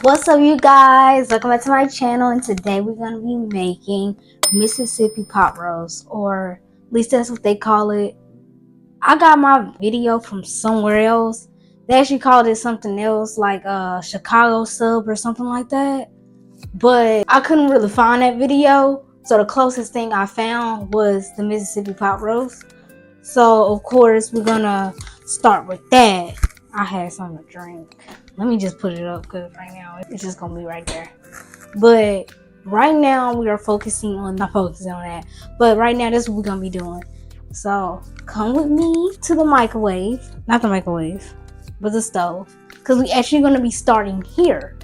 What's up, you guys? Welcome back to my channel, and today we're going to be making Mississippi pot roast, or at least that's what they call it. I got my video from somewhere else. They actually called it something else, like Chicago sub or something like that, but I couldn't really find that video, so the closest thing I found was the Mississippi pot roast. So of course we're gonna start with that. I had something to drink. Let me just put it up because right now it's just gonna be right there. But right now we are focusing on not focusing on that. But right now this is what we're gonna be doing. So come with me to the microwave. Not the microwave, but the stove. Because we actually gonna be starting here.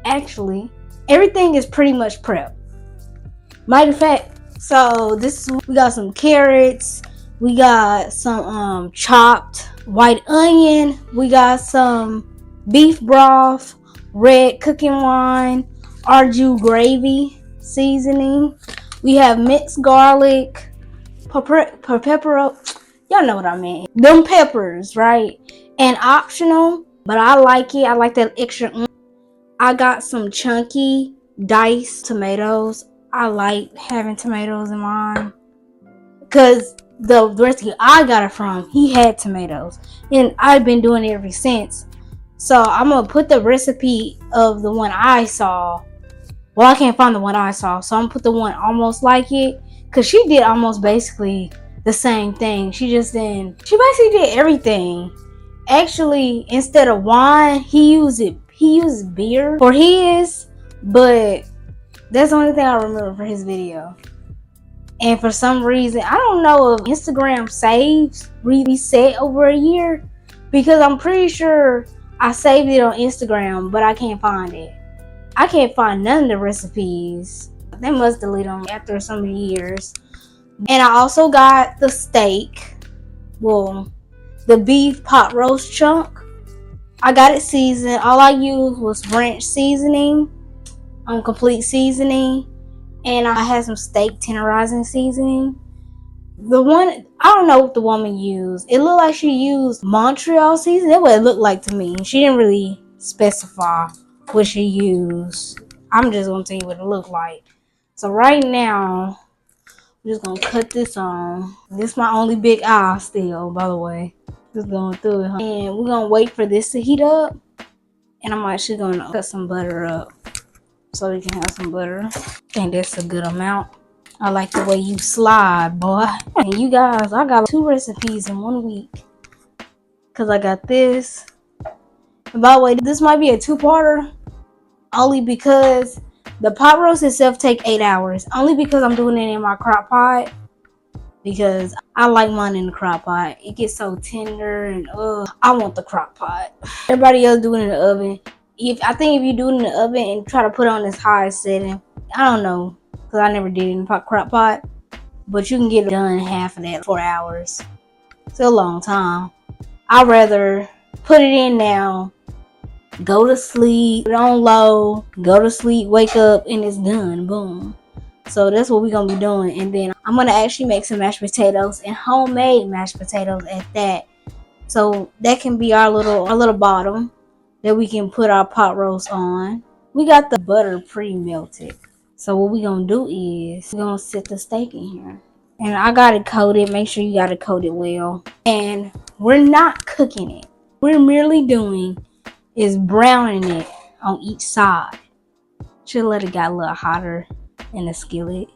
Actually, everything is pretty much prepped. Matter of fact, so we got some carrots. We got some chopped white onion. We got some beef broth, red cooking wine, arju gravy seasoning. We have mixed garlic, pepper. Y'all know what I mean. Them peppers, right? And optional, but I like it. I like that extra. I got some chunky diced tomatoes. I like having tomatoes in mine because the recipe I got it from, he had tomatoes, and I've been doing it ever since. So I'm gonna put the recipe of the one I saw. Well, I can't find the one I saw, so I'm gonna put the one almost like it, because she did almost basically the same thing. She basically did everything. Actually, instead of wine, he used beer for his, but that's the only thing I remember for his video. And for some reason, I don't know if Instagram saves reset over a year, because I'm pretty sure I saved it on Instagram, but I can't find it. I can't find none of the recipes. They must delete them after so many years. And I also got the steak. Well, the beef pot roast chunk. I got it seasoned. All I used was ranch seasoning, complete seasoning, and I had some steak tenderizing seasoning. The one, I don't know what the woman used. It looked like she used Montreal seasoning. That's what it looked like to me. She didn't really specify what she used. I'm just gonna tell you what it looked like. So right now, I'm just gonna cut this on. This is my only big eye still, by the way. Just going through it. And we're gonna wait for this to heat up. And I'm actually gonna cut some butter up so we can have some butter. I think that's a good amount. I like the way you slide, boy. And you guys, I got 2 recipes in 1 week. Because I got this. And by the way, this might be a 2-parter. Only because the pot roast itself take 8 hours. Only because I'm doing it in my crock pot. Because I like mine in the crock pot. It gets so tender and I want the crock pot. Everybody else doing it in the oven. I think if you do it in the oven and try to put it on this high setting, I don't know, because I never did it in the crock pot, but you can get it done in half of that, 4 hours. It's a long time. I'd rather put it in now, go to sleep, put it on low, go to sleep, wake up, and it's done. Boom. So that's what we're gonna be doing. And then I'm gonna actually make some mashed potatoes, and homemade mashed potatoes at that. So that can be our little bottom that we can put our pot roast on. We got the butter pre-melted. So what we're gonna do is we're gonna set the steak in here. And I got it coated. Make sure you got it coated well. And we're not cooking it. We're merely doing is browning it on each side. Should let it get a little hotter in the skillet,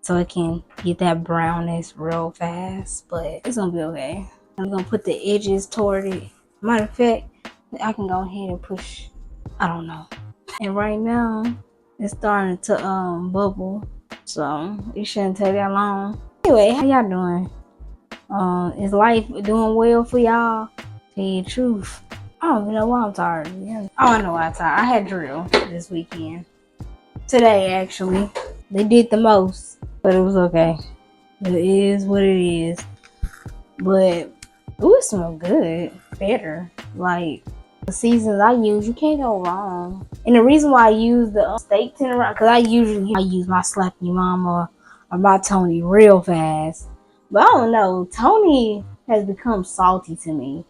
so it can get that brownness real fast. But it's gonna be okay. I'm gonna put the edges toward it. Matter of fact, I can go ahead and push. I don't know. And right now, it's starting to bubble, so it shouldn't take that long. Anyway, how y'all doing? Is life doing well for y'all? Tell you the truth, I don't even know why I'm tired. Oh, I know why I'm tired. I had drill this weekend. Today, actually. They did the most, but it was okay. It is what it is. But ooh, it smells good. Better. Like the seasons I use, you can't go wrong. And the reason why I use the steak tender, because I use my Slap Your Mama or my Tony real fast. But I don't know. Tony has become salty to me.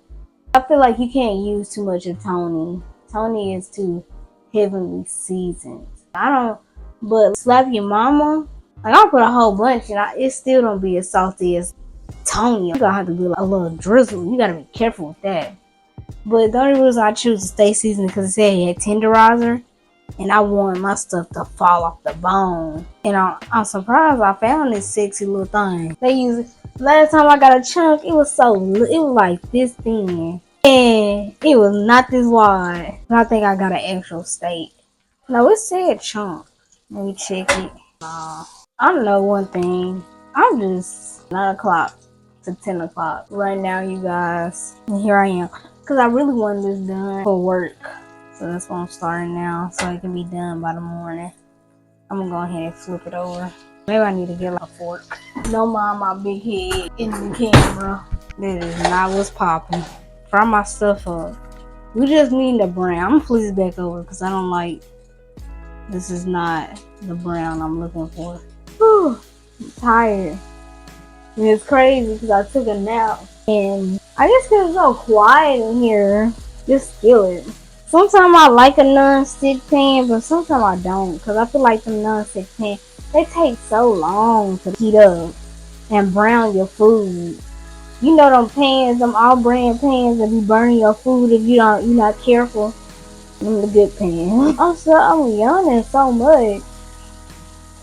I feel like you can't use too much of Tony. Tony is too heavenly seasons. I don't, but slap your mama. Like I'll put a whole bunch, and it still don't be as salty as Tony. You gotta have to be like a little drizzle. You gotta be careful with that. But the only reason I choose to stay seasoned because it said it had tenderizer, and I want my stuff to fall off the bone. And I'm surprised I found this sexy little thing. They use it. Last time I got a chunk, it was like this thin. And it was not this wide. But I think I got an actual steak. No, it said chunk. Let me check it. I know one thing. I'm just 9 o'clock to 10 o'clock right now, you guys. And here I am. Because I really wanted this done for work. So that's why I'm starting now. So it can be done by the morning. I'm going to go ahead and flip it over. Maybe I need to get like a fork. Don't mind my big head in the camera. That is not what's popping. Fry my stuff up. We just need the brown. I'm going to flip it back over because I don't like. This is not the brown I'm looking for. Whew, I'm tired. And it's crazy because I took a nap. And I just feel so quiet in here. Just feel it. Sometimes I like a non-stick pan, but sometimes I don't. Because I feel like the non-stick pan, they take so long to heat up and brown your food. You know them pans, them all brand pans that be burning your food if you're not careful. I'm the good pan. I'm yawning so much.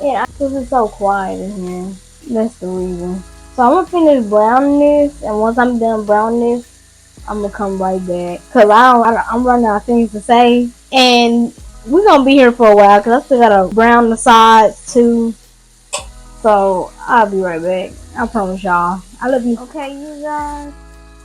Yeah, because it's so quiet in here. That's the reason. So I'm gonna finish browning this, and once I'm done browning this, I'm gonna come right back. Cause I'm running out of things to say, and we're gonna be here for a while. Cause I still gotta brown the sides too. So I'll be right back. I promise y'all. I love you. Okay, you guys.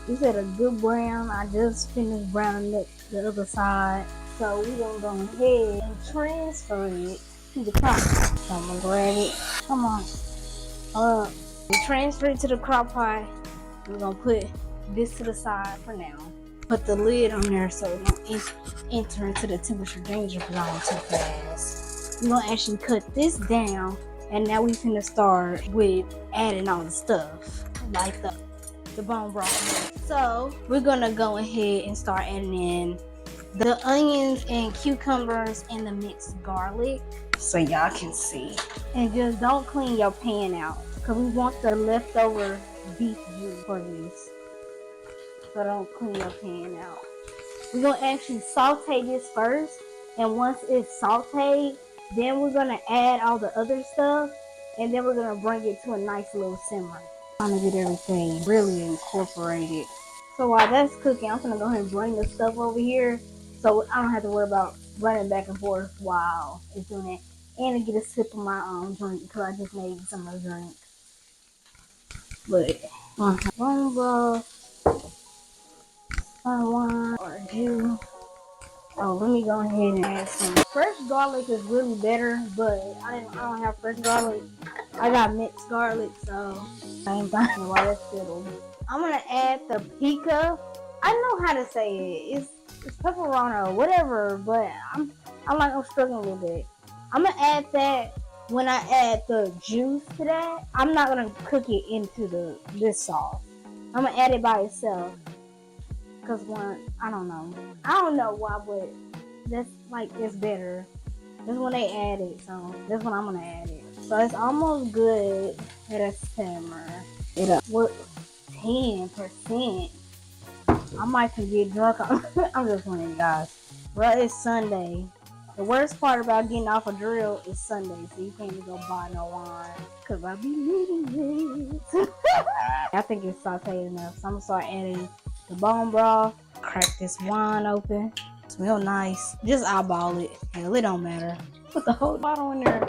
You said a good brown. I just finished browning the other side. So we're gonna go ahead and transfer it to the crock pot. So I'm gonna grab it. Come on. We transfer it to the crock pot. We're gonna put this to the side for now. Put the lid on there so it don't enter into the temperature danger zone too fast. We're gonna actually cut this down, and now we finna start with adding all the stuff like the bone broth. So we're gonna go ahead and start adding in the onions and cucumbers and the mixed garlic so y'all can see. And just don't clean your pan out because we want the leftover beef juice for this. So don't clean your pan out. We're going to actually saute this first, and once it's sauteed, then we're going to add all the other stuff, and then we're going to bring it to a nice little simmer. Trying to get everything really incorporated. So while that's cooking, I'm going to go ahead and bring the stuff over here so I don't have to worry about running back and forth while it's doing it. And to get a sip of my own drink because I just made some of the drink. But bone broth, wine, or juice. Oh, let me go ahead and add some. Fresh garlic is really better, but I don't have fresh garlic. I got mixed garlic, so same thing. While that's fiddle, I'm gonna add the pica. I know how to say it. It's pepperoni or whatever, but I'm struggling with it. I'm gonna add that when I add the juice to that. I'm not gonna cook it into this sauce. I'm gonna add it by itself. Cause I don't know why, but it's better. That's when they add it, so that's when I'm gonna add it. So it's almost good at a simmer. It up. What 10%? I might can get drunk. I'm just playing, guys. Bro, it's Sunday. The worst part about getting off a drill is Sunday, so you can't even go buy no wine. Cause I be needing this. I think it's sauteed enough, so I'm gonna start adding the bone broth. Crack this wine open. Smell nice. Just eyeball it. Hell, it don't matter. Put the whole bottle in there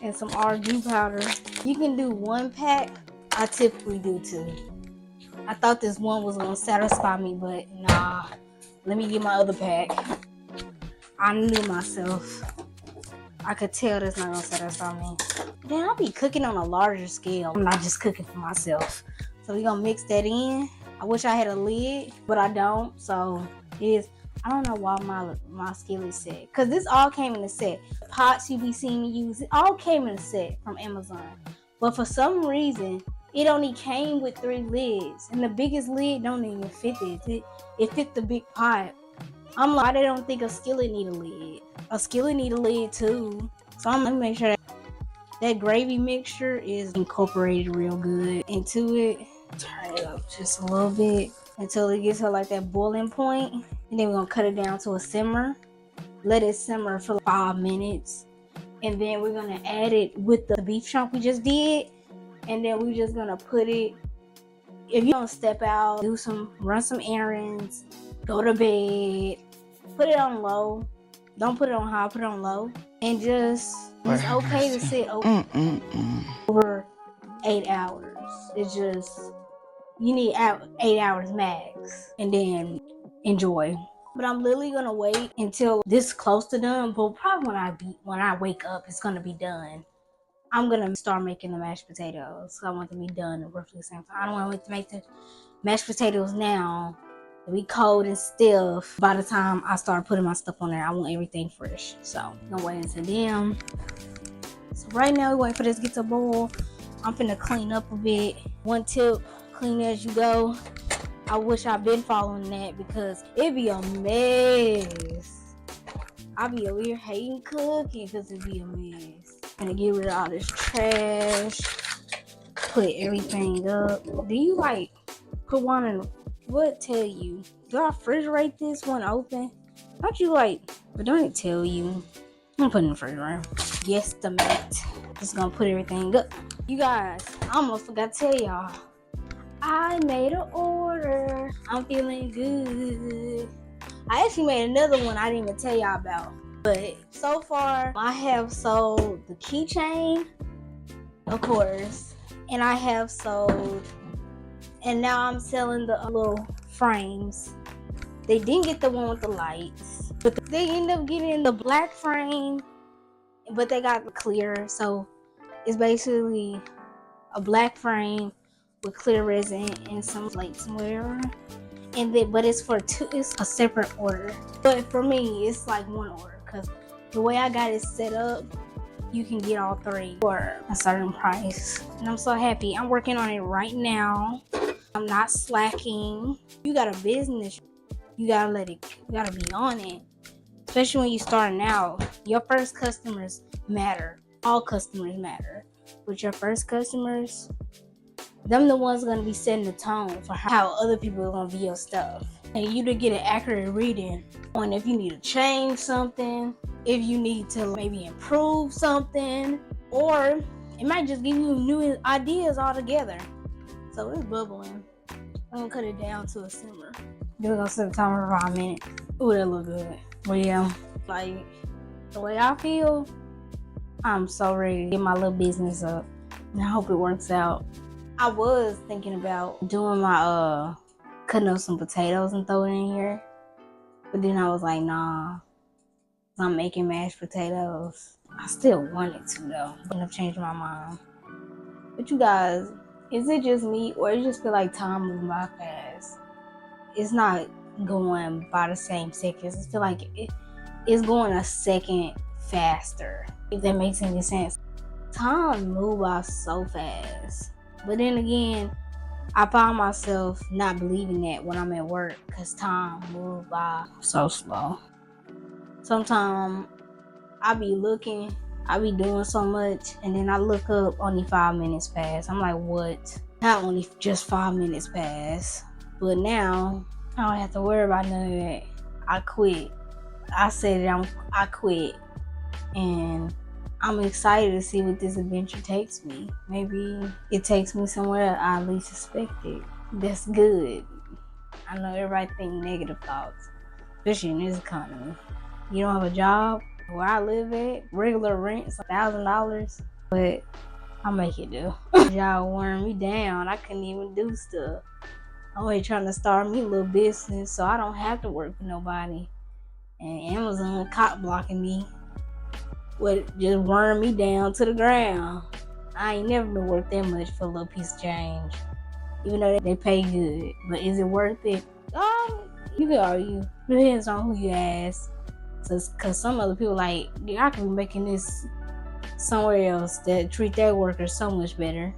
and some RG powder. You can do 1 pack. I typically do 2. I thought this one was gonna satisfy me, but nah. Let me get my other pack. I knew myself. I could tell that's not gonna satisfy me. Then I'll be cooking on a larger scale. I'm not just cooking for myself. So we're gonna mix that in. I wish I had a lid, but I don't. So I don't know why my skillet set. Cause this all came in a set. The pots you be seeing me use, it all came in a set from Amazon. But for some reason, it only came with 3 lids. And the biggest lid don't even fit it. It fit the big pot. I'm like, why they don't think a skillet need a lid? A skillet need a lid too. So I'm gonna make sure that gravy mixture is incorporated real good into it. Turn it up just a little bit until it gets to like that boiling point. And then we're gonna cut it down to a simmer. Let it simmer for 5 minutes. And then we're gonna add it with the beef chunk we just did. And then we're just gonna put it, if you don't step out, run some errands, go to bed, put it on low. Don't put it on high, put it on low. And it's okay to sit over 8 hours. It's just, you need 8 hours max. And then enjoy. But I'm literally gonna wait until this close to done. But probably when I wake up, it's gonna be done. I'm gonna start making the mashed potatoes. So I want them to be done at roughly the same time. I don't want to wait to make the mashed potatoes now. It'll be cold and stiff by the time I start putting my stuff on there. I want everything fresh. So I'm gonna wait until them. So right now we're waiting for this to get to boil. I'm finna clean up a bit. One tip, clean as you go. I wish I'd been following that because it'd be a mess. I be over here hating cooking because it'd be a mess. I'm gonna get rid of all this trash. Put everything up. Do you like put one in? What tell you? Do I refrigerate this one open? Don't you like? But don't it tell you? I'm gonna put it in the refrigerator. Guesstimate. Just gonna put everything up. You guys, I almost forgot to tell y'all. I made an order. I'm feeling good. I actually made another one I didn't even tell y'all about. But so far, I have sold the keychain, of course. And I have sold, and now I'm selling the little frames. They didn't get the one with the lights. But they ended up getting the black frame, but they got the clear. So it's basically a black frame with clear resin and some plates and whatever. And then, but it's for two. It's a separate order. But for me, it's like one order because the way I got it set up, you can get all three for a certain price. And I'm so happy. I'm working on it right now. I'm not slacking. You got a business, you gotta be on it. Especially when you're starting out. Your first customers matter. All customers matter. But your first customers, them the ones gonna be setting the tone for how other people are gonna view your stuff. And you to get an accurate reading on if you need to change something, if you need to maybe improve something, or it might just give you new ideas altogether. So it's bubbling. I'm gonna cut it down to a simmer. Then we're gonna set the timer for 5 minutes. Ooh, that look good. But yeah, like the way I feel, I'm so ready to get my little business up. And I hope it works out. I was thinking about doing my cutting up some potatoes and throw it in here. But then I was like, nah. I'm making mashed potatoes. I still wanted to though. I ended up changing my mind. But you guys, is it just me or it just feel like time moving by fast? It's not going by the same seconds. I feel like it's going a second faster. If that makes any sense. Time moves by so fast. But then again, I find myself not believing that when I'm at work because time moves by so slow. Sometimes I be looking, I be doing so much, and then I look up, only 5 minutes pass. I'm like, what? Not only just 5 minutes pass, but now I don't have to worry about none of that. I quit. I said I quit, and I'm excited to see what this adventure takes me. Maybe it takes me somewhere I least expected. That's good. I know everybody think negative thoughts, especially in this economy. You don't have a job. Where I live at, regular rent's $1,000, but I make it do. Y'all wearing me down. I couldn't even do stuff. I'm always trying to start me a little business so I don't have to work for nobody. And Amazon cop blocking me with just wearing me down to the ground. I ain't never been worth that much for a little piece of change. Even though they pay good. But is it worth it? You could argue. Depends on who you ask. Because some other people like, I could be making this somewhere else that treat their workers so much better.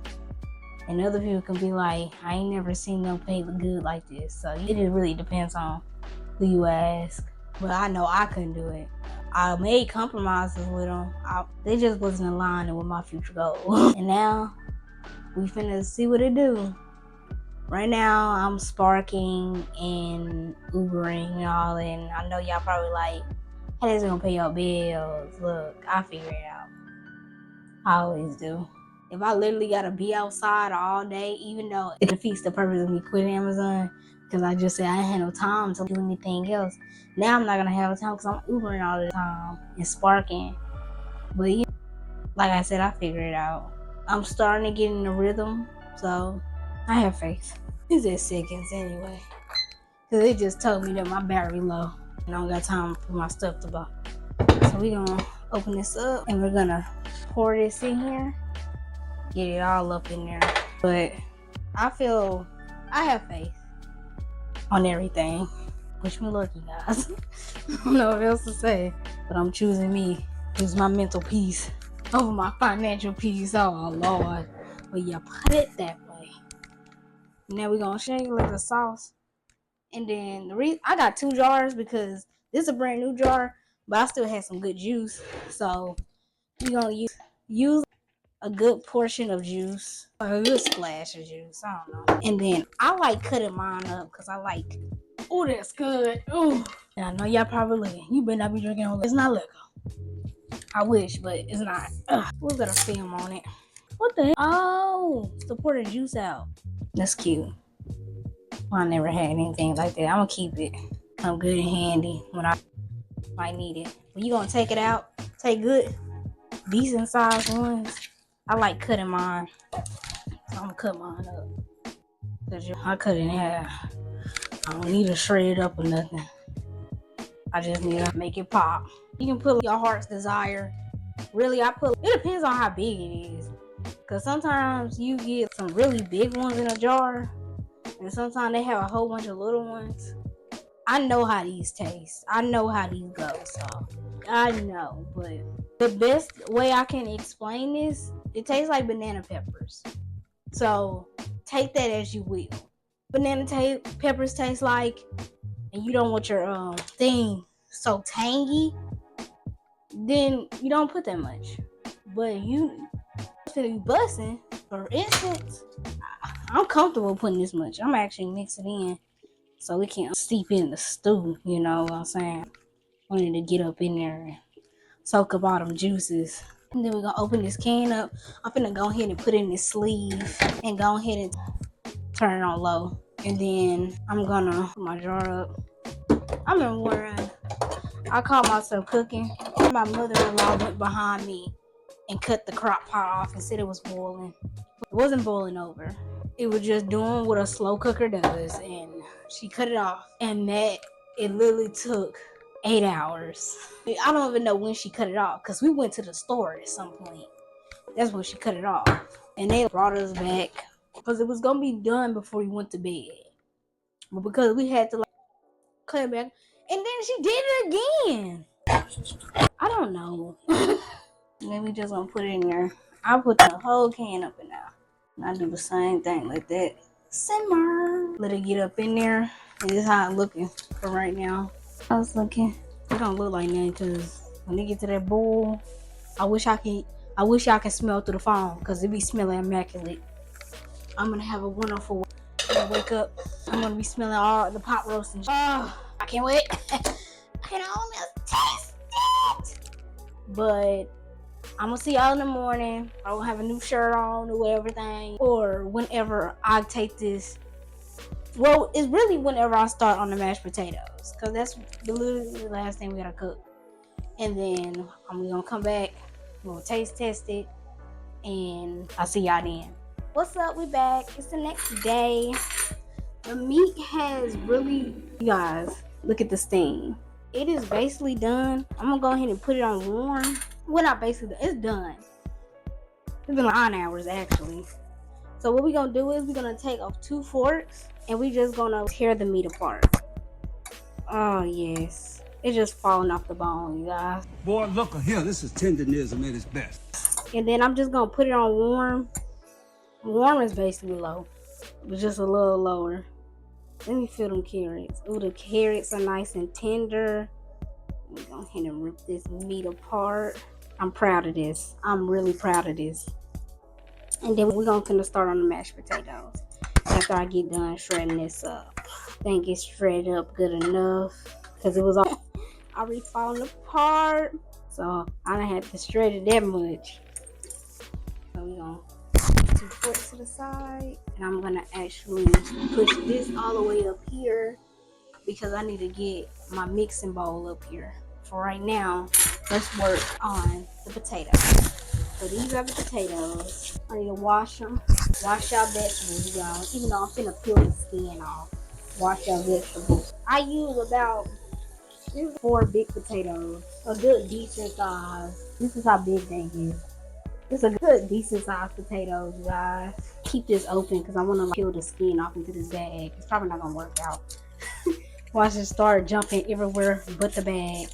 And other people can be like, I ain't never seen them pay good like this. So it just really depends on who you ask. But I know I couldn't do it. I made compromises with them. They just wasn't aligning with my future goals. And now we finna see what it do. Right now I'm sparking and Ubering y'all, and I know y'all probably like, how they gonna pay your bills? Look, I figure it out. I always do. If I literally gotta be outside all day, even though it defeats the purpose of me quitting Amazon, because I just said I ain't had no time to do anything else. Now I'm not gonna have time because I'm Ubering all the time and sparking. But yeah, like I said, I figured it out. I'm starting to get in the rhythm, so I have faith. It's at seconds anyway, because it just told me that my battery low and I don't got time for my stuff to buy. So we gonna open this up and we're gonna pour this in here, get it all up in there. But I have faith on everything. Wish me luck, you guys. I don't know what else to say, but I'm choosing me. It's my mental peace over my financial peace. Oh Lord. But you put it that way. Now we're gonna shake like the sauce. And then I got 2 jars because this is a brand new jar, but I still had some good juice. So we're gonna use a good portion of juice, or a good splash of juice. I don't know. And then I like cutting mine up because I like, oh, that's good. Oh, and I know y'all probably looking, you better not be drinking all this. It's not liquor. I wish, but it's not. We've got a film on it. What the heck? Oh, to pour the juice out. That's cute. Well, I never had anything like that. I'm gonna keep it. I'm good and handy when I might need it. When you gonna take it out, take good, decent sized ones. I like cutting mine, so I'm gonna cut mine up. Cause I cut it in half. I don't need to shred it up or nothing. I just need to make it pop. You can put your heart's desire. Really, it depends on how big it is. Cause sometimes you get some really big ones in a jar, and sometimes they have a whole bunch of little ones. I know how these taste. I know how these go, so I know. But the best way I can explain this, it tastes like banana peppers. So take that as you will. Banana peppers taste like, and you don't want your thing so tangy, then you don't put that much. But you be busting. For instance, I'm comfortable putting this much. I'm actually mix it in so it can steep in the stew. You know what I'm saying? I wanted to get up in there and soak up all them juices. And then we're gonna open this can up. I'm finna go ahead and put it in this sleeve and go ahead and turn it on low. And then I'm gonna put my jar up. I remember when I caught myself cooking. My mother-in-law went behind me and cut the crock pot off and said it was boiling. It wasn't boiling over. It was just doing what a slow cooker does, and she cut it off. And it literally took 8 hours. I don't even know when she cut it off because we went to the store at some point. That's when she cut it off. And they brought us back because it was going to be done before we went to bed. But because we had to cut it back, and then she did it again. I don't know. Then we just gonna put it in there. I'll put the whole can up in there. And I do the same thing like that. Simmer. Let it get up in there. And this is how it's looking for right now. I was looking. It don't look like nothing because when they get to that bowl, I wish y'all can smell through the phone because it be smelling immaculate. I'm gonna have a wonderful way. When I wake up, I'm gonna be smelling all the pot roast and oh, I can't wait. I can almost taste it. But I'm gonna see y'all in the morning. I will have a new shirt on or everything. Or whenever I take this. Well, it's really whenever I start on the mashed potatoes. Because that's literally the last thing we gotta cook. And then I'm gonna come back. We're gonna taste test it. And I'll see y'all then. What's up? We back. It's the next day. The meat has really, you guys, look at the steam. It is basically done. I'm gonna go ahead and put it on warm. Well, not basically, it's done. It's been like 9 hours actually. So what we're gonna do is we're gonna take off 2 forks and we just gonna tear the meat apart. Oh yes, it's just falling off the bone, you guys. Boy, look here, this is tenderism at its best. And then I'm just gonna put it on warm. Warm is basically low, but just a little lower. Let me feel them carrots. Ooh, the carrots are nice and tender. I'm gonna go ahead and rip this meat apart. I'm proud of this. I'm really proud of this. And then we're gonna start on the mashed potatoes. After I get done shredding this up. Think it's shredded up good enough. Because it was already falling apart. So I done had to shred it that much. So we're gonna put 2 forks to the side. And I'm gonna actually push this all the way up here. Because I need to get my mixing bowl up here. For right now, let's work on the potatoes. So these are the potatoes. I need to wash them. Wash your vegetables, y'all. Even though I'm finna peel the skin off. Wash your vegetables. I use about 4 big potatoes. A good decent size. This is how big they is. This is a good decent size potatoes, guys. Keep this open because I want to peel the skin off into this bag. It's probably not gonna work out. Watch it start jumping everywhere but the bag.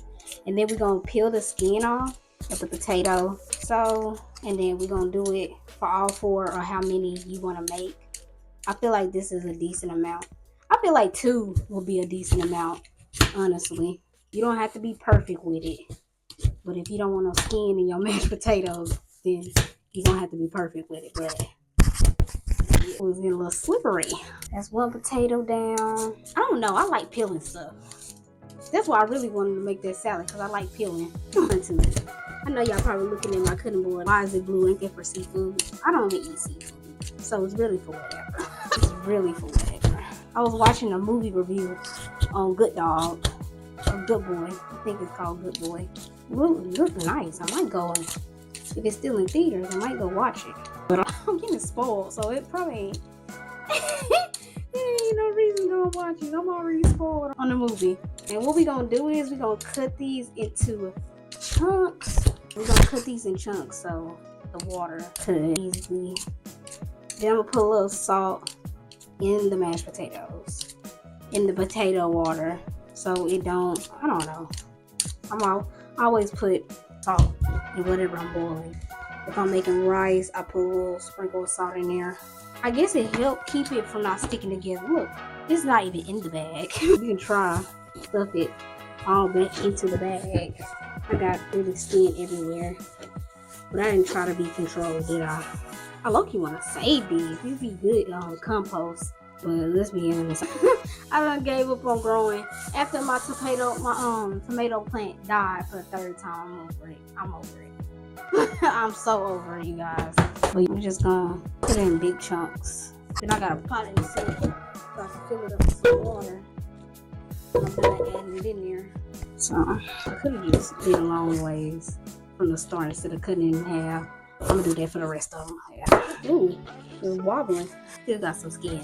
And then we're gonna peel the skin off of the potato. And then we're gonna do it for all 4 or how many you want to make. I feel like this is a decent amount. I feel like 2 will be a decent amount, honestly. You don't have to be perfect with it. But if you don't want no skin in your mashed potatoes, then you don't have to be perfect with it. But it was getting a little slippery. That's 1 potato down. I don't know. I like peeling stuff. That's why I really wanted to make that salad, because I like peeling. I know y'all probably looking at my cutting board. Why is it blue? Ain't that for seafood? I don't eat seafood. So it's really for whatever. It's really for whatever. I was watching a movie review on Good Dog. Or Good Boy. I think it's called Good Boy. Look nice. I might go, if it's still in theaters, I might go watch it. But I'm getting spoiled, so it probably ain't. Ain't no reason to go watch it. I'm already spoiled on the movie. And what we gonna do is we gonna cut these into chunks. We're gonna cut these in chunks so the water could easily. Then I'm gonna put a little salt in the mashed potatoes, in the potato water, so it don't. I don't know. I always put salt in whatever I'm boiling. If I'm making rice, I put a little sprinkle of salt in there. I guess it helped keep it from not sticking together. Look, it's not even in the bag. You can try stuff it all back into the bag. I got really skin everywhere, but I didn't try to be controlled, did I? I low-key want to save these. These be good compost, but let's be honest. I done gave up on growing after my tomato plant died for the 3rd time. I'm over it. I'm so over it, you guys. But I'm just gonna put it in big chunks. Then I got a pot in the sink so I can fill it up with some water. I'm gonna add it in there. So I could have just did a long ways from the start instead of cutting it in half. I'm gonna do that for the rest of them. Yeah. Ooh, it's wobbling. Still got some skin.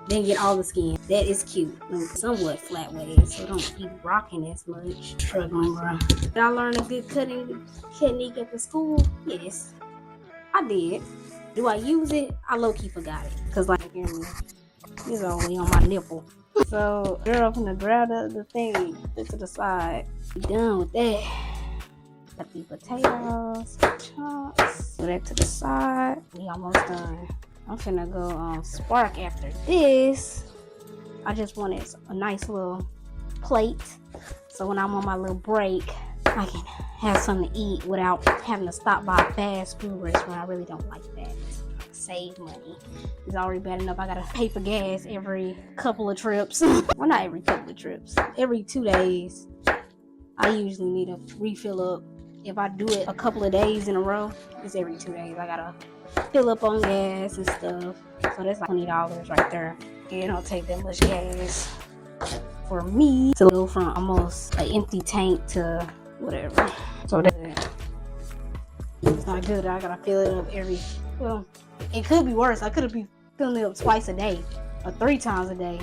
Didn't get all the skin. That is cute. Somewhat flat ways, so don't keep rocking as much. Struggling, bro. Did I learn a good cutting technique at the school? Yes, I did. Do I use it? I low-key forgot it. Cause like it's always on my nipple. So girl, I'm gonna grab the thing, put it to the side. Be done with that. Got the potatoes, chunks. Put that to the side. We almost done. I'm finna go spark after this. I just wanted a nice little plate, so when I'm on my little break, I can have something to eat without having to stop by a fast food restaurant. I really don't like that. Save money. It's already bad enough I gotta pay for gas every couple of trips. Well, not every couple of trips. Every 2 days, I usually need a refill up. If I do it a couple of days in a row, it's every 2 days. I gotta fill up on gas and stuff. So that's like $20 right there. It don't take that much gas for me to go from almost an empty tank to whatever. So that it's not good. I gotta fill it up well, it could be worse. I could be filling it up twice a day or 3 times a day.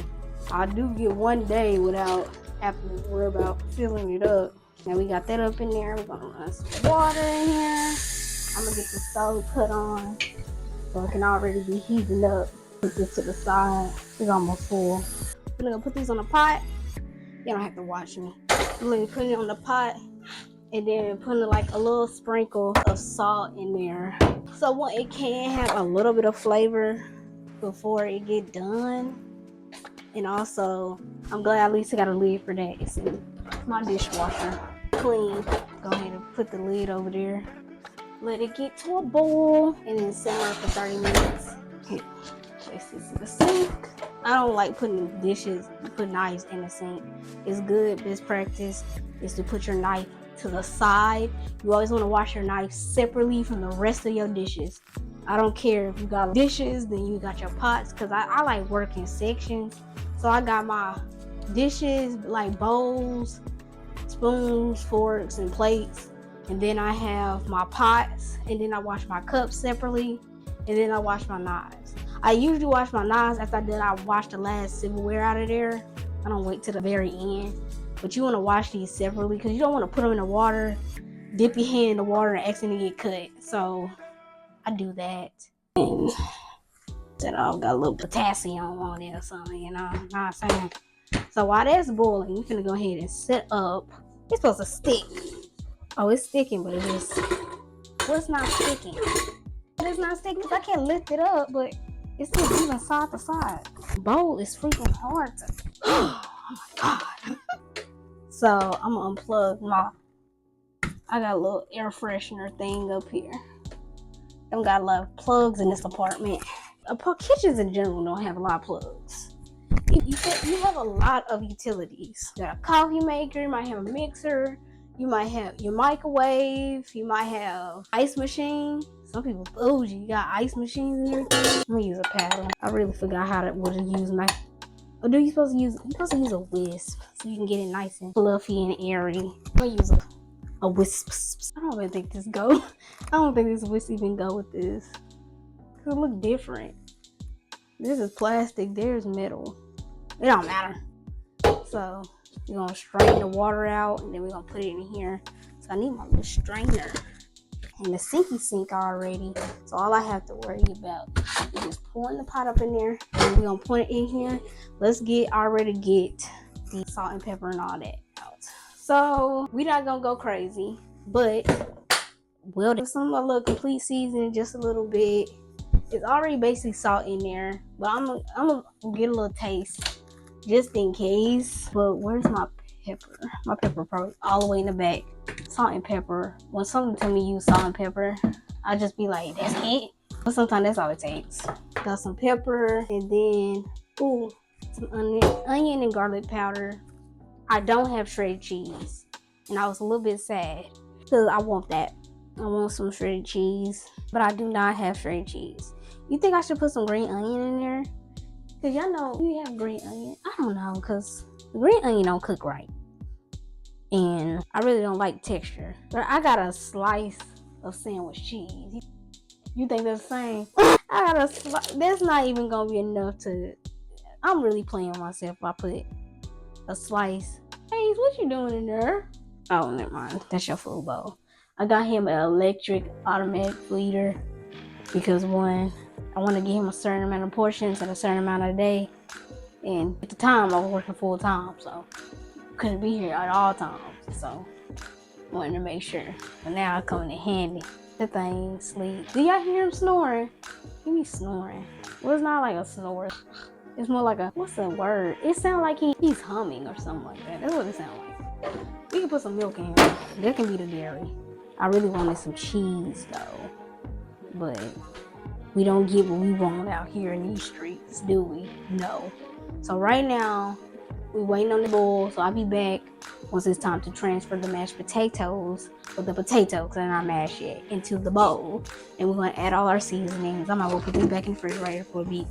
I do get 1 day without having to worry about filling it up. Now we got that up in there. We're gonna run some water in here. I'm gonna get the stove put on so it can already be heating up. Put this to the side. It's almost full. I'm gonna put these on the pot. You don't have to watch me. I'm gonna put it on the pot and then put like a little sprinkle of salt in there. So it can have a little bit of flavor before it get done. And also, I'm glad at least I got a lid for that. It's in my dishwasher. clean. Go ahead and put the lid over there. Let it get to a boil and then simmer for 30 minutes. Okay, place this in the sink. I don't like putting knives in the sink. It's good, best practice is to put your knife to the side. You always want to wash your knife separately from the rest of your dishes. I don't care if you got dishes, then you got your pots, because I like working sections. So I got my dishes, like bowls, spoons, forks, and plates. And then I have my pots, and then I wash my cups separately, and then I wash my knives. I usually wash my knives after I wash the last silverware out of there. I don't wait till the very end. But you want to wash these separately because you don't want to put them in the water, dip your hand in the water, and accidentally get cut. So I do that. And then I've got a little potassium on it or something, you know what I'm saying? So while that's boiling, you're gonna go ahead and set up. It's supposed to stick. Oh, it's sticking, but it's not sticking. It's not sticking because I can't lift it up, but it's still even side to side. The bowl is freaking hard to. Oh my god. So I'm gonna unplug I got a little air freshener thing up here. I've got a lot of plugs in this apartment. Kitchens in general don't have a lot of plugs. You have a lot of utilities. You got a coffee maker, you might have a mixer, you might have your microwave, you might have ice machine. Some people bougie, you got ice machines in there. I'm gonna use a paddle. I really forgot how to use my. Oh, you're supposed to use a whisk so you can get it nice and fluffy and airy. I'm gonna use a whisk. I don't even think this go. I don't think this whisk even go with this. Cause it look different. This is plastic, there's metal. It don't matter. So we're gonna strain the water out and then we're gonna put it in here. So I need my little strainer. And the sinky sink already. So all I have to worry about is just pouring the pot up in there. And we're gonna put it in here. Let's get the salt and pepper and all that out. So we're not gonna go crazy, but we'll do a little complete seasoning, just a little bit. It's already basically salt in there, but I'm gonna get a little taste just in case. But where's my pepper? My pepper probably all the way in the back. Salt and pepper. When something tell me use salt and pepper, I just be like, that's it. But sometimes that's all it takes. Got some pepper and then some onion and garlic powder. I don't have shredded cheese, and I was a little bit sad because I want that. I want some shredded cheese, but I do not have shredded cheese. You think I should put some green onion in there? Cause y'all know you have green onion. I don't know, cause the green onion don't cook right, and I really don't like texture. But I got a slice of sandwich cheese. You think that's the same? I got a slice. That's not even gonna be enough to. I'm really playing with myself if I put a slice. Hey, what you doing in there? Oh, never mind. That's your food bowl. I got him an electric automatic bleeder because one, I want to give him a certain amount of portions at a certain amount of day. And at the time, I was working full time, so couldn't be here at all times. So wanted to make sure. But now I come in handy. The thing sleep. Do y'all hear him snoring? He be snoring. Well, it's not like a snore. It's more like what's the word? It sounds like he's humming or something like that. That's what it sounds like. We can put some milk in here. That can be the dairy. I really wanted some cheese though. But we don't get what we want out here in these streets, do we? No. So right now, we're waiting on the boil. So I'll be back once it's time to transfer the mashed potatoes, or the potatoes, because they're not mashed yet, into the bowl. And we're going to add all our seasonings. I'm going to put these back in the refrigerator for a bit.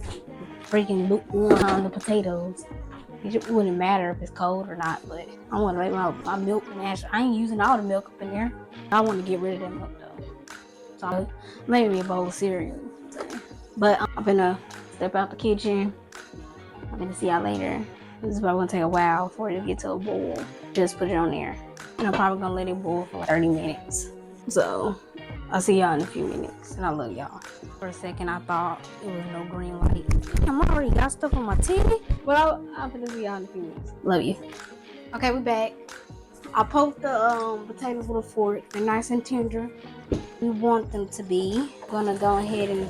Freaking lukewarm on the potatoes. It wouldn't matter if it's cold or not, but I want to make my milk mash. I ain't using all the milk up in there. I want to get rid of that milk though. So maybe a bowl of cereal. But I'm gonna step out the kitchen. I'm gonna see y'all later. This is probably gonna take a while for it to get to a boil. Just put it on there. And I'm probably gonna let it boil for like 30 minutes. So I'll see y'all in a few minutes. And I love y'all. For a second, I thought it was no green light. Damn, I already got stuff on my TV. But I'm gonna see y'all in a few minutes. Love you. Okay, we back. I poked the potatoes with a fork. They're nice and tender. We want them to be. I'm gonna go ahead and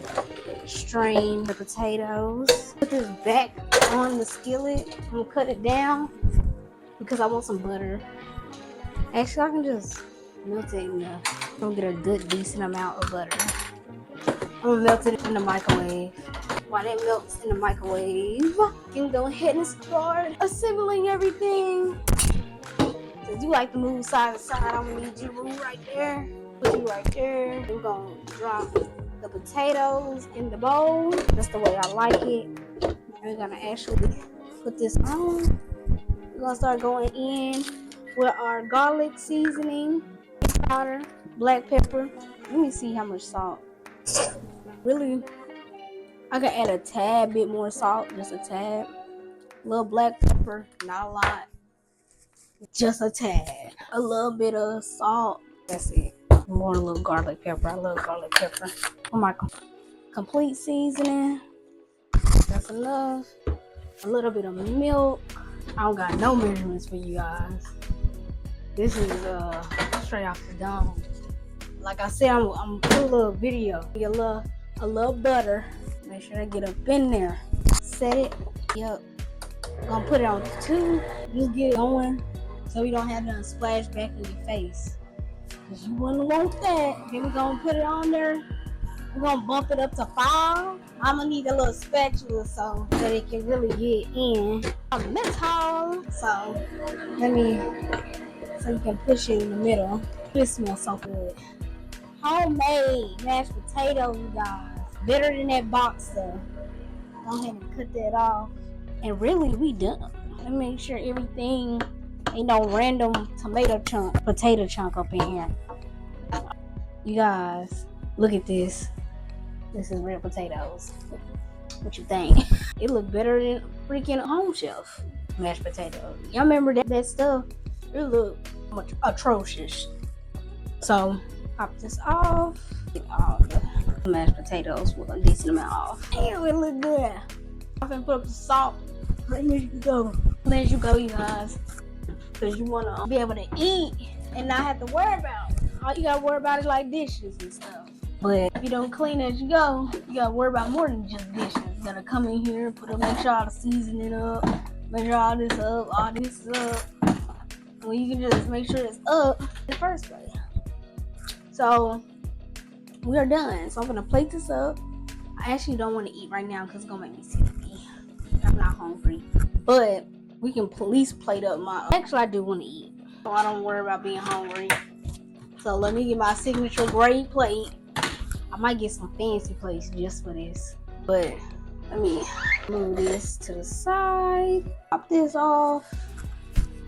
strain the potatoes. Put this back on the skillet. I'm gonna cut it down because I want some butter. Actually, I can just melt it in the. I'm gonna get a good, decent amount of butter. I'm gonna melt it in the microwave. While it melts in the microwave, you can go ahead and start assembling everything. Since you like to move side to side, I'm gonna need you to move right there. Put you right there. We're gonna drop the potatoes in the bowl. That's the way I like it. We're gonna actually put this on. We're gonna start going in with our garlic seasoning, powder, black pepper. Let me see how much salt. Really, I can add a tad bit more salt, just a tad. A little black pepper, not a lot, just a tad. A little bit of salt. That's it. More a little garlic pepper. I love garlic pepper. For my complete seasoning, that's enough. A little bit of milk. I don't got no measurements for you guys. This is straight off the dome. Like I said, I'm put a little video. Get a little butter. Make sure I get up in there. Set it. Yep. Gonna put it on 2. Just get it going so we don't have nothing splash back in your face. Cause you wouldn't want that. Then we're gonna put it on there. We're gonna bump it up to 5. I'm gonna need a little spatula so that it can really get in. Metal. So so you can push it in the middle. This smells so good. Homemade mashed potatoes, you guys. Better than that box stuff. Go ahead and cut that off. And really, we done. Let me make sure everything ain't no random potato chunk up in here. You guys, look at this. This is real potatoes. What you think? It look better than freaking home shelf mashed potatoes. Y'all remember that stuff? It look much atrocious. So pop this off. Get all the mashed potatoes with a decent amount off. Damn, it look good. I'm gonna put up the salt. Let you go, you guys. Cause you wanna be able to eat and not have to worry about. All you gotta worry about is like dishes and stuff. But if you don't clean as you go, you gotta worry about more than just dishes. You gotta come in here, make sure all the seasoning up, make sure all this is up. Well, you can just make sure it's up in the first place. So we are done. So I'm gonna plate this up. I actually don't want to eat right now because it's gonna make me sleepy. I'm not hungry, but we can at least plate up my. Actually, I do want to eat, so I don't worry about being hungry. So let me get my signature grade plate. I might get some fancy plates just for this, but let me move this to the side. Pop this off.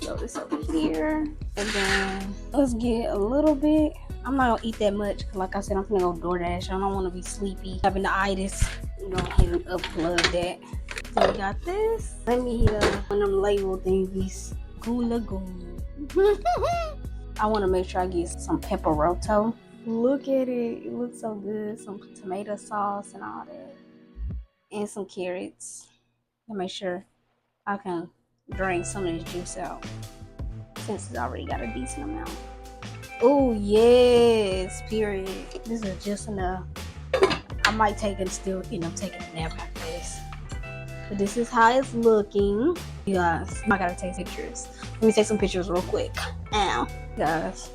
Throw this over here, and then let's get a little bit. I'm not gonna eat that much because, like I said, I'm gonna go DoorDash. I don't want to be sleepy, having the itis. Go ahead and upload that. So we got this. Let me heat up one of them label thingies. Gula gula. I want to make sure I get some pepperoto. Look at it. It looks so good. Some tomato sauce and all that. And some carrots. And make sure I can drain some of this juice out since it's already got a decent amount. Oh yes, period. This is just enough. I might take it still, take a nap after this. But this is how it's looking. You guys, I gotta take pictures. Let me take some pictures real quick. Ow. Guys,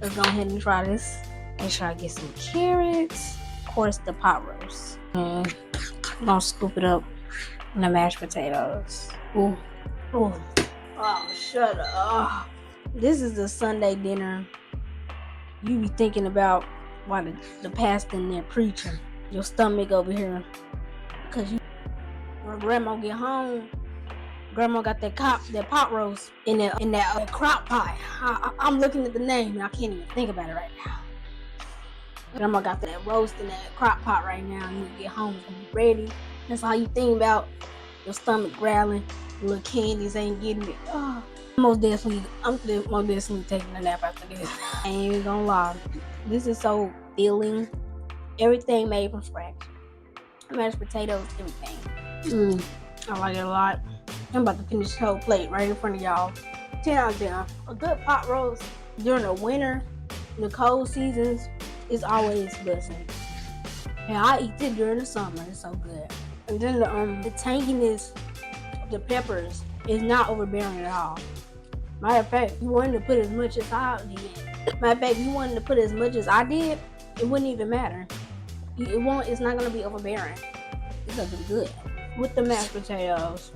let's go ahead and try this. Make sure I get some carrots. Of course, the pot roast. And I'm gonna scoop it up in the mashed potatoes. Ooh. Ooh. Oh, shut up. This is the Sunday dinner you be thinking about while the pastor in there preaching. Your stomach over here. Because when grandma get home, grandma got that pot roast in that crock pot. I'm looking at the name and I can't even think about it right now. Grandma got that roast in that crock pot right now. You get home, it's gonna be ready. That's all you think about. Your stomach growling. Little candies ain't getting it. Oh. I'm most definitely taking a nap after this. I ain't even gonna lie. This is so filling. Everything made from scratch. Mashed potatoes, everything. I like it a lot. I'm about to finish the whole plate right in front of y'all. 10 out of 10. A good pot roast during the winter, the cold seasons, is always a blessing. And I eat it during the summer. It's so good. And then the tanginess of the peppers is not overbearing at all. Matter of fact, you wanted to put as much as I did. Matter of fact, you wanted to put as much as I did, it wouldn't even matter. It won't. It's not gonna be overbearing. It's gonna be good. With the mashed potatoes,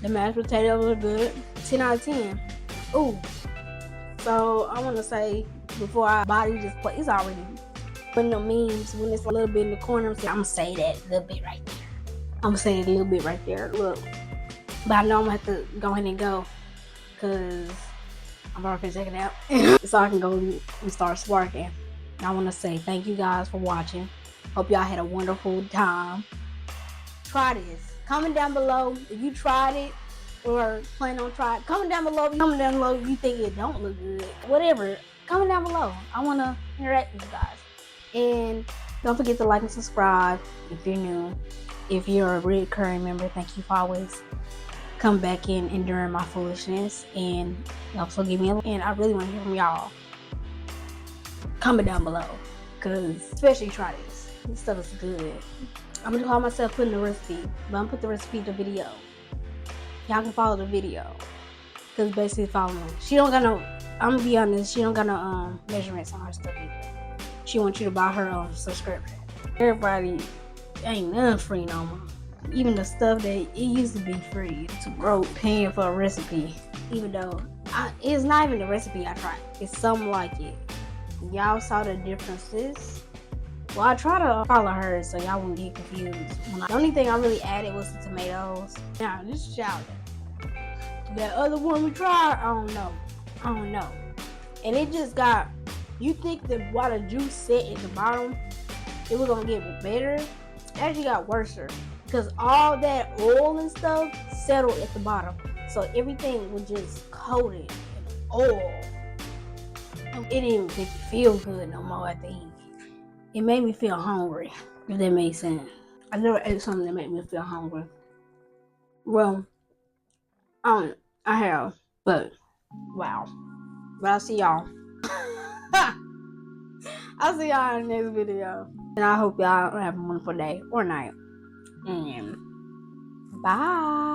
the mashed potatoes are good. 10 out of 10. Ooh. So I want to say before our body just play, it's already when the memes when it's a little bit in the corner. I'm gonna say that little bit right there. I'm gonna say it a little bit right there. Look, but I know I'm gonna have to go ahead and go because I'm already checking out, so I can go and start sparking. I want to say thank you guys for watching. Hope y'all had a wonderful time. Try this. Comment down below if you tried it or plan on trying. Comment down below. Comment down below if you think it don't look good. Whatever. Comment down below. I want to interact with you guys. And don't forget to like and subscribe if you're new. If you're a recurring member, thank you for always come back in and during my foolishness. And also give me and I really want to hear from y'all. Comment down below. Because especially try this. This stuff is good. I'm gonna call myself putting the recipe, but I'm gonna put the recipe in the video. Y'all can follow the video, cause basically following. She don't got no. I'm gonna be honest. She don't got no measurements on her stuff either. She wants you to buy her own subscription. Everybody ain't none free no more. Even the stuff that it used to be free. It's broke paying for a recipe, even though it's not even the recipe I tried. It's something like it. Y'all saw the differences. Well, I try to follow her so y'all won't get confused. The only thing I really added was the tomatoes. Now, this is chowder. That other one we tried, I don't know. And it just got, you think that while the juice set at the bottom, it was gonna get better. It actually got worse because all that oil and stuff settled at the bottom. So everything was just coated in oil. It didn't even make you feel good no more at the end. It made me feel hungry, if that makes sense. I never ate something that made me feel hungry. Well, I have, but wow. But I'll see y'all. I'll see y'all in the next video. And I hope y'all have a wonderful day or night. And bye.